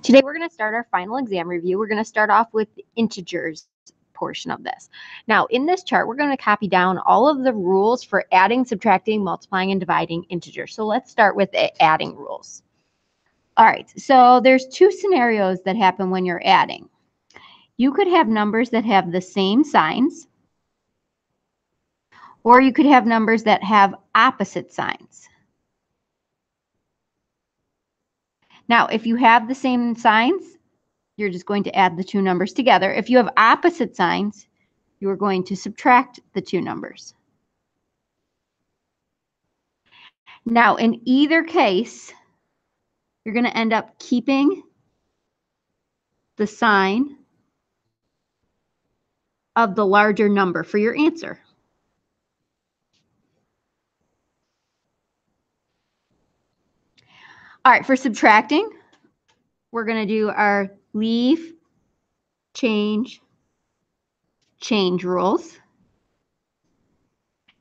Today we're going to start our final exam review. We're going to start off with the integers portion of this. Now, in this chart, we're going to copy down all of the rules for adding, subtracting, multiplying, and dividing integers. So let's start with the adding rules. All right, so there's two scenarios that happen when you're adding. You could have numbers that have the same signs, or you could have numbers that have opposite signs. Now, if you have the same signs, you're just going to add the two numbers together. If you have opposite signs, you are going to subtract the two numbers. Now, in either case, you're going to end up keeping the sign of the larger number for your answer. All right, for subtracting, we're going to do our leave, change rules.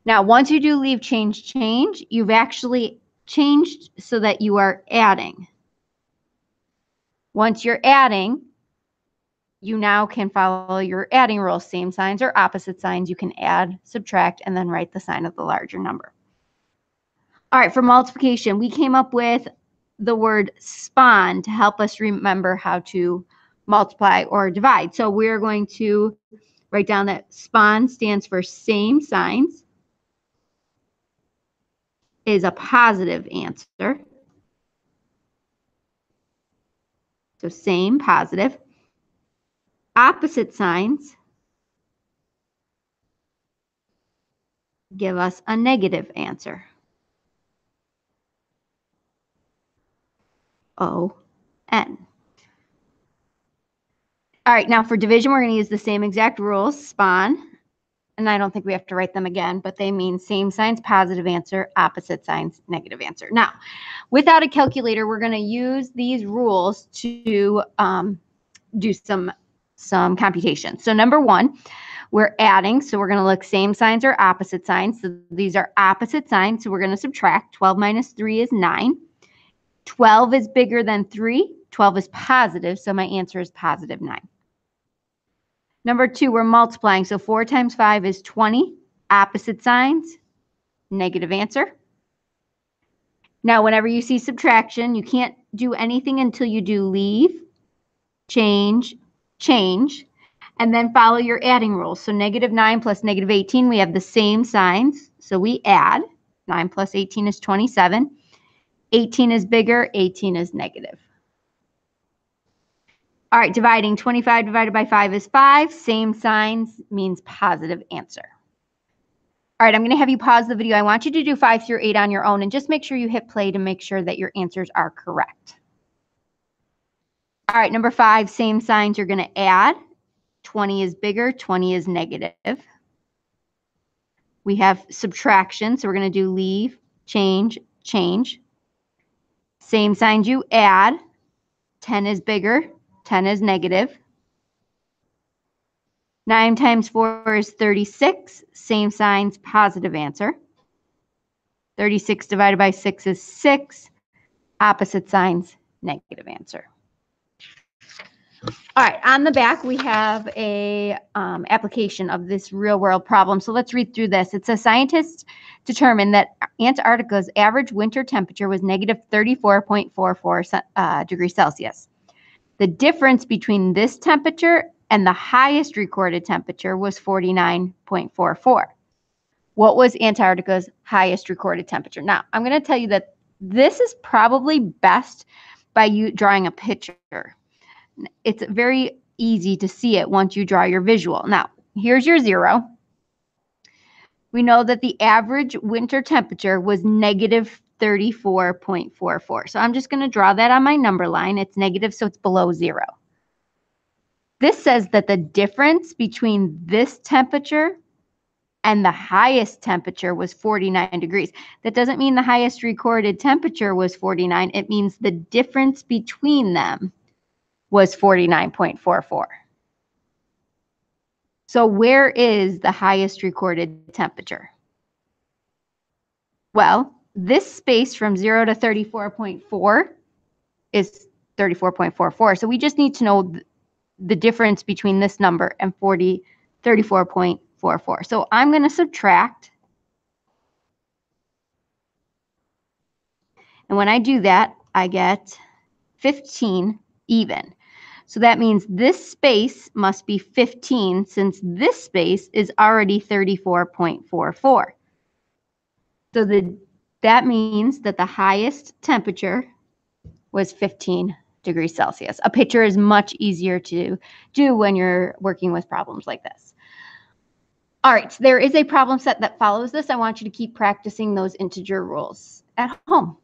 Now, once you do leave, change, you've actually changed so that you are adding. Once you're adding, you now can follow your adding rules, same signs or opposite signs. You can add, subtract, and then write the sign of the larger number. All right, for multiplication, we came up with the word spawn to help us remember how to multiply or divide. So we're going to write down that spawn stands for same signs, is a positive answer. So same, positive. Opposite signs give us a negative answer. O-N. All right, now for division, we're going to use the same exact rules, spawn. And I don't think we have to write them again, but they mean same signs, positive answer, opposite signs, negative answer. Now, without a calculator, we're going to use these rules to do some computation. So number one, we're adding. So we're going to look same signs or opposite signs. So these are opposite signs. So we're going to subtract. 12 minus 3 is 9. 12 is bigger than 3. 12 is positive. So my answer is positive 9. Number two, we're multiplying. So 4 times 5 is 20. Opposite signs, negative answer. Now, whenever you see subtraction, you can't do anything until you do leave, change, and then follow your adding rules. So negative 9 plus negative 18, we have the same signs. So we add. 9 plus 18 is 27. 18 is bigger, 18 is negative. All right, dividing. 25 divided by 5 is 5. Same signs means positive answer. All right, I'm going to have you pause the video. I want you to do 5 through 8 on your own and just make sure you hit play to make sure that your answers are correct. All right, number 5, same signs you're going to add. 20 is bigger, 20 is negative. We have subtraction, so we're going to do leave, change. Same signs you add. 10 is bigger, 10 is negative. 9 times 4 is 36. Same signs, positive answer. 36 divided by 6 is 6. Opposite signs, negative answer. All right, on the back, we have a application of this real-world problem. So let's read through this. It says scientists determined that Antarctica's average winter temperature was negative 34.44 degrees Celsius. The difference between this temperature and the highest recorded temperature was 49.44. What was Antarctica's highest recorded temperature? Now, I'm going to tell you that this is probably best by you drawing a picture. It's very easy to see it once you draw your visual. Now, here's your 0. We know that the average winter temperature was negative 34.44. So I'm just going to draw that on my number line. It's negative, so it's below 0. This says that the difference between this temperature and the highest temperature was 49 degrees. That doesn't mean the highest recorded temperature was 49. It means the difference between them was 49.44. So where is the highest recorded temperature? Well, this space from 0 to 34.4 is 34.44. So we just need to know the difference between this number and 34.44. So I'm going to subtract. And when I do that, I get 15 even. So that means this space must be 15 since this space is already 34.44. So that means that the highest temperature was 15 degrees Celsius. A picture is much easier to do when you're working with problems like this. All right, so there is a problem set that follows this. I want you to keep practicing those integer rules at home.